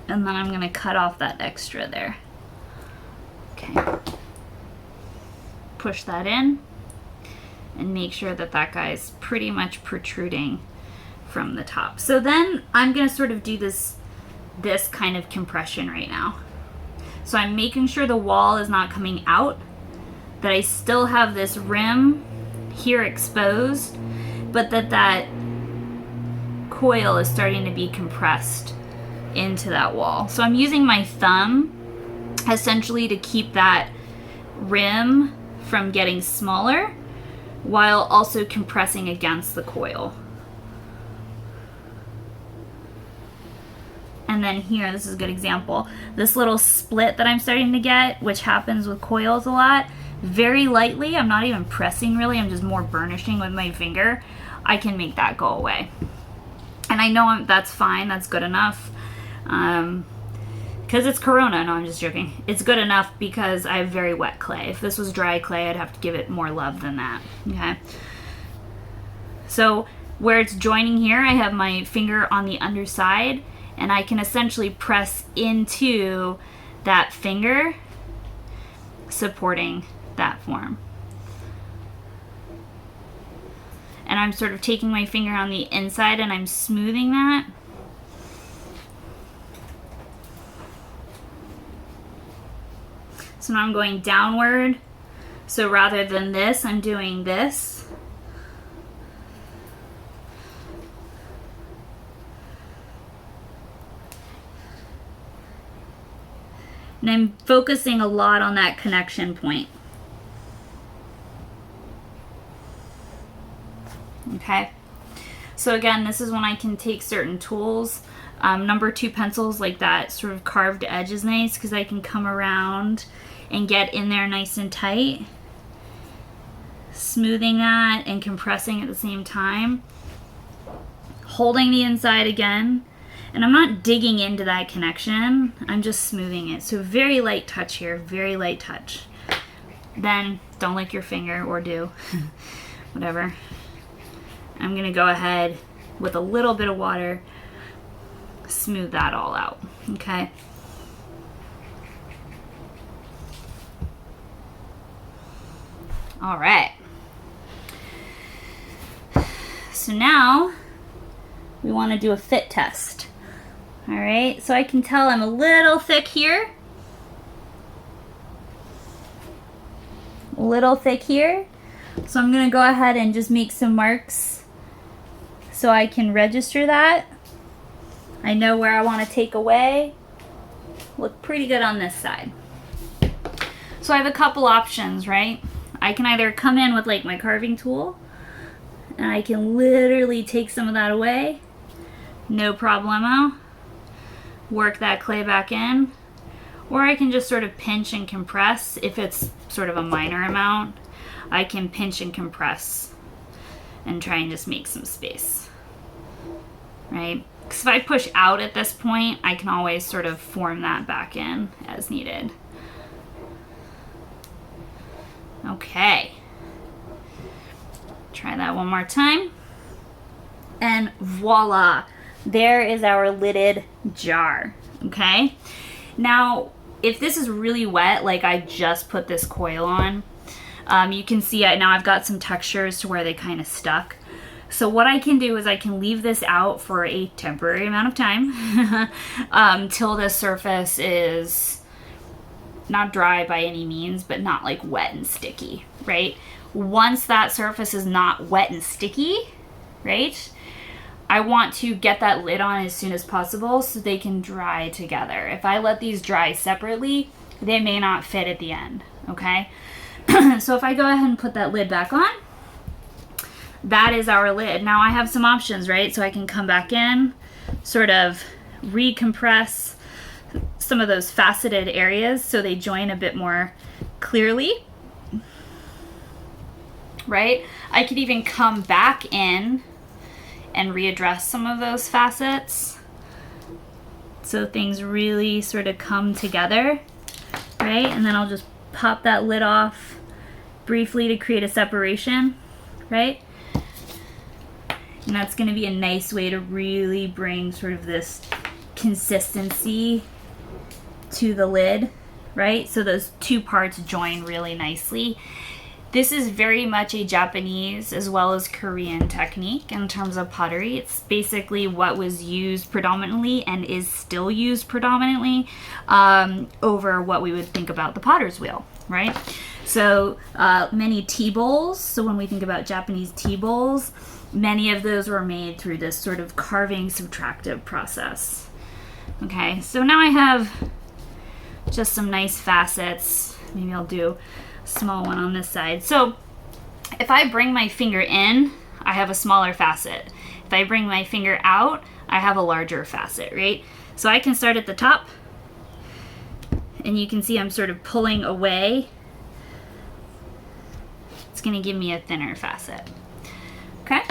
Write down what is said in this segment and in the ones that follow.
And then I'm gonna cut off that extra there. Okay. Push that in and make sure that that guy's pretty much protruding from the top. So then I'm gonna sort of do this kind of compression right now. So I'm making sure the wall is not coming out, that I still have this rim here exposed, but that coil is starting to be compressed into that wall. So I'm using my thumb essentially to keep that rim from getting smaller while also compressing against the coil. And then here, this is a good example. This little split that I'm starting to get, which happens with coils a lot, very lightly, I'm not even pressing really, I'm just more burnishing with my finger, I can make that go away. And I know that's fine, that's good enough. Because it's Corona, no, I'm just joking. It's good enough because I have very wet clay. If this was dry clay, I'd have to give it more love than that, okay? So where it's joining here, I have my finger on the underside, and I can essentially press into that finger, supporting that form. And I'm sort of taking my finger on the inside and I'm smoothing that. So now I'm going downward. So rather than this, I'm doing this. And I'm focusing a lot on that connection point. Okay. So again, this is when I can take certain tools. Number 2 pencils, like that sort of carved edge is nice because I can come around and get in there nice and tight. Smoothing that and compressing at the same time. Holding the inside again. And I'm not digging into that connection, I'm just smoothing it. So very light touch here, very light touch. Then don't lick your finger, or do, whatever. I'm gonna go ahead with a little bit of water, smooth that all out, okay? All right. So now we wanna do a fit test. All right, so I can tell I'm a little thick here. A little thick here. So I'm gonna go ahead and just make some marks so I can register that. I know where I wanna take away. Look pretty good on this side. So I have a couple options, right? I can either come in with like my carving tool and I can literally take some of that away. No problemo. Work that clay back in, or I can just sort of pinch and compress. If it's sort of a minor amount, I can pinch and compress and try and just make some space, right? Because if I push out at this point, I can always sort of form that back in as needed. Okay, try that one more time, and voila, there is our lidded jar, okay? Now, if this is really wet, like I just put this coil on, you can see now I've got some textures to where they kind of stuck. So what I can do is I can leave this out for a temporary amount of time till the surface is not dry by any means, but not like wet and sticky, right? Once that surface is not wet and sticky, right? I want to get that lid on as soon as possible so they can dry together. If I let these dry separately, they may not fit at the end, okay? So if I go ahead and put that lid back on, that is our lid. Now I have some options, right? So I can come back in, sort of recompress some of those faceted areas so they join a bit more clearly, right? I could even come back in and readdress some of those facets so things really sort of come together, right? And then I'll just pop that lid off briefly to create a separation, right? And that's going to be a nice way to really bring sort of this consistency to the lid, right? So those two parts join really nicely. This is very much a Japanese as well as Korean technique in terms of pottery. It's basically what was used predominantly and is still used predominantly over what we would think about the potter's wheel, right? So many tea bowls, so when we think about Japanese tea bowls, many of those were made through this sort of carving subtractive process. Okay, so now I have just some nice facets. Maybe I'll do a small one on this side. So if I bring my finger in, I have a smaller facet. If I bring my finger out, I have a larger facet, right? So I can start at the top, and you can see I'm sort of pulling away. It's gonna give me a thinner facet. Okay.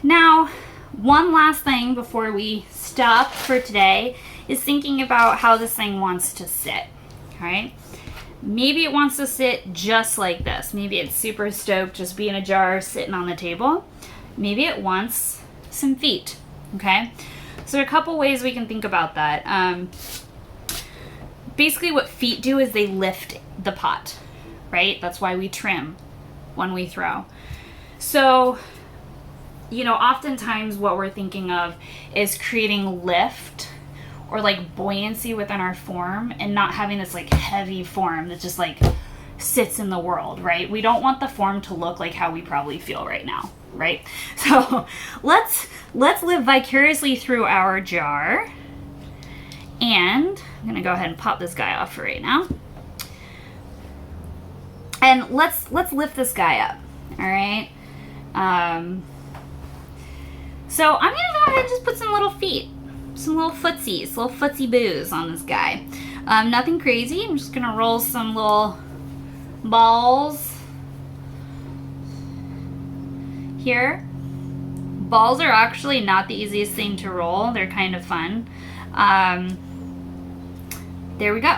Now, one last thing before we stop for today is thinking about how this thing wants to sit, all right? Maybe it wants to sit just like this. Maybe it's super stoked just being a jar sitting on the table. Maybe it wants some feet, okay? So there are a couple ways we can think about that. Basically what feet do is they lift the pot, right? That's why we trim when we throw. So, you know, oftentimes what we're thinking of is creating lift or like buoyancy within our form and not having this like heavy form that just like sits in the world, right? We don't want the form to look like how we probably feel right now, right? So let's live vicariously through our jar. And I'm gonna go ahead and pop this guy off for right now. And let's lift this guy up, all right? So I'm gonna go ahead and just put some little feet, some little footsies, little footsie boos on this guy. Nothing crazy. I'm just gonna roll some little balls here. Balls are actually not the easiest thing to roll. They're kind of fun. There we go.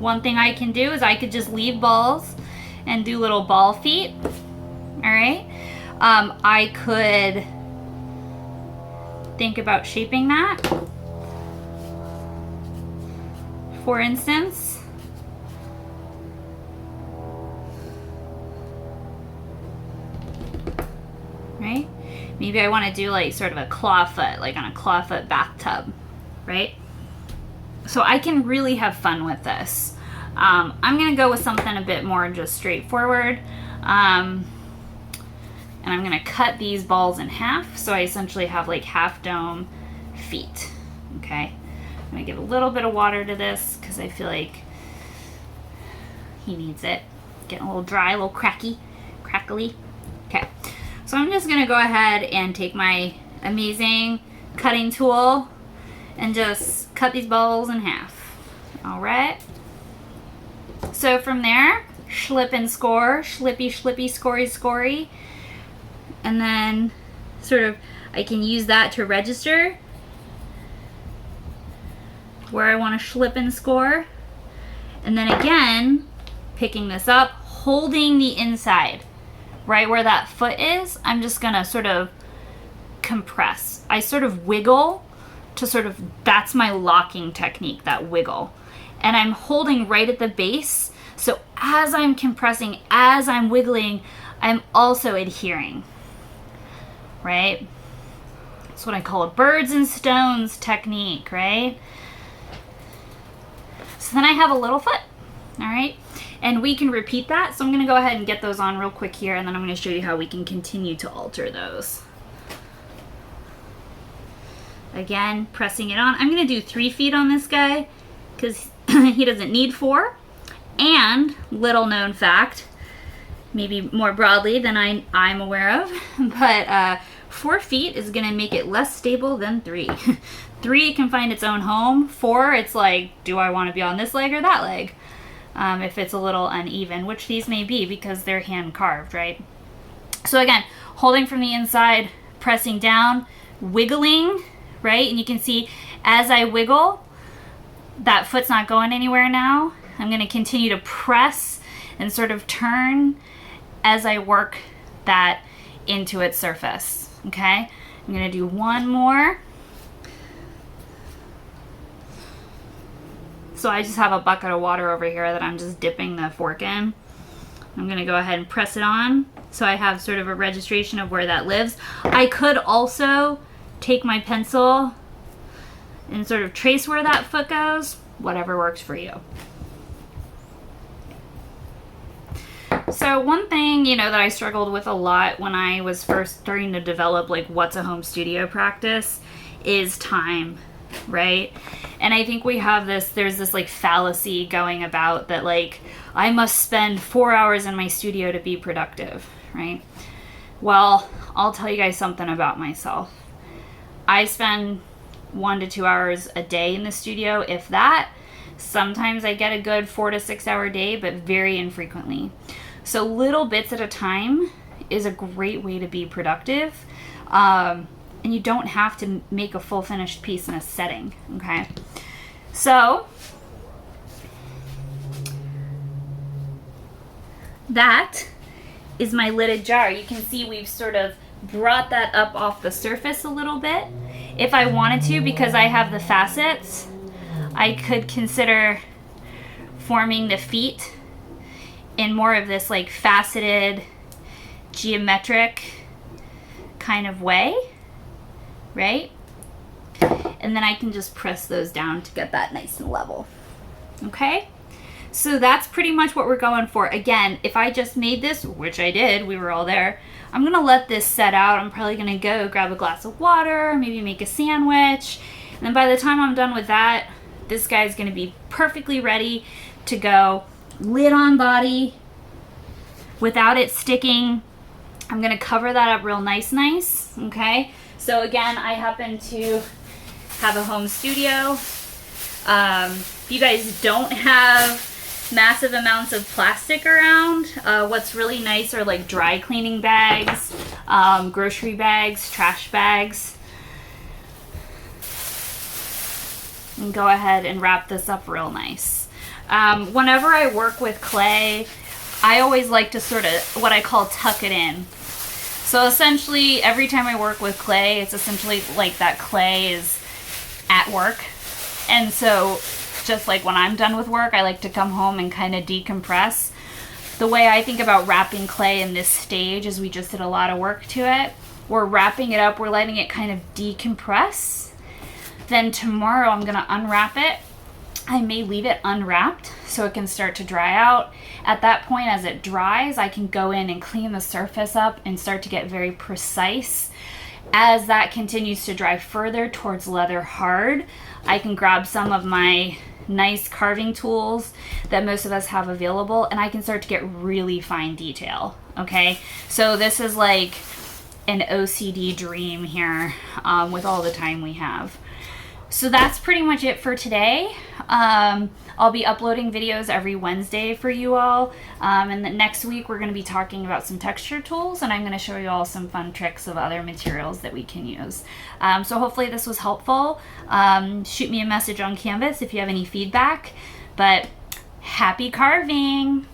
One thing I can do is I could just leave balls and do little ball feet. All right. I could think about shaping that. For instance, right? Maybe I want to do like sort of a claw foot, like on a claw foot bathtub, right? So I can really have fun with this. I'm gonna go with something a bit more just straightforward. And I'm gonna cut these balls in half, so I essentially have like half dome feet, okay? I'm gonna give a little bit of water to this because I feel like he needs it. Getting a little dry, a little crackly. Okay, so I'm just gonna go ahead and take my amazing cutting tool and just cut these balls in half, all right? So from there, slip and score, slippy, scory, scory. And then sort of, I can use that to register where I want to slip and score. And then again, picking this up, holding the inside, right where that foot is, I'm just gonna sort of compress. I sort of wiggle to sort of, that's my locking technique, that wiggle. And I'm holding right at the base. So as I'm compressing, as I'm wiggling, I'm also adhering. Right? That's what I call a birds and stones technique, right? So then I have a little foot, all right? And we can repeat that. So I'm gonna go ahead and get those on real quick here, and then I'm gonna show you how we can continue to alter those. Again, pressing it on. I'm gonna do 3 feet on this guy because he doesn't need 4. And little known fact, maybe more broadly than I'm aware of, but 4 feet is gonna make it less stable than 3. 3 can find its own home. 4, it's like, do I wanna be on this leg or that leg? If it's a little uneven, which these may be because they're hand carved, right? So again, holding from the inside, pressing down, wiggling, right? And you can see as I wiggle, that foot's not going anywhere now. I'm gonna continue to press and sort of turn as I work that into its surface, okay? I'm gonna do one more. So I just have a bucket of water over here that I'm just dipping the fork in. I'm gonna go ahead and press it on so I have sort of a registration of where that lives. I could also take my pencil and sort of trace where that foot goes, whatever works for you. So one thing, you know, that I struggled with a lot when I was first starting to develop like what's a home studio practice is time, right? And I think we have there's this like fallacy going about that like I must spend 4 hours in my studio to be productive, right? Well, I'll tell you guys something about myself. I spend 1 to 2 hours a day in the studio, if that. Sometimes I get a good 4 to 6 hour day, but very infrequently. So little bits at a time is a great way to be productive. And you don't have to make a full finished piece in a setting, okay? So that is my lidded jar. You can see we've sort of brought that up off the surface a little bit. If I wanted to, because I have the facets, I could consider forming the feet in more of this like faceted, geometric kind of way, right? And then I can just press those down to get that nice and level. Okay? So that's pretty much what we're going for. Again, if I just made this, which I did, we were all there, I'm gonna let this set out. I'm probably gonna go grab a glass of water, maybe make a sandwich. And then by the time I'm done with that, this guy's gonna be perfectly ready to go. Lid on body without it sticking. I'm gonna cover that up real nice, okay? So again, I happen to have a home studio. If you guys don't have massive amounts of plastic around, what's really nice are like dry cleaning bags, grocery bags, trash bags. And go ahead and wrap this up real nice. Whenever I work with clay, I always like to sort of what I call tuck it in. So essentially, every time I work with clay, it's essentially like that clay is at work. And so just like when I'm done with work, I like to come home and kind of decompress. The way I think about wrapping clay in this stage is we just did a lot of work to it. We're wrapping it up, we're letting it kind of decompress. Then tomorrow I'm gonna unwrap it. I may leave it unwrapped so it can start to dry out. At that point, as it dries, I can go in and clean the surface up and start to get very precise. As that continues to dry further towards leather hard, I can grab some of my nice carving tools that most of us have available, and I can start to get really fine detail, okay? So this is like an OCD dream here with all the time we have. So that's pretty much it for today. I'll be uploading videos every Wednesday for you all. And then next week we're going to be talking about some texture tools, and I'm going to show you all some fun tricks of other materials that we can use. So hopefully this was helpful. Shoot me a message on Canvas if you have any feedback. But happy carving!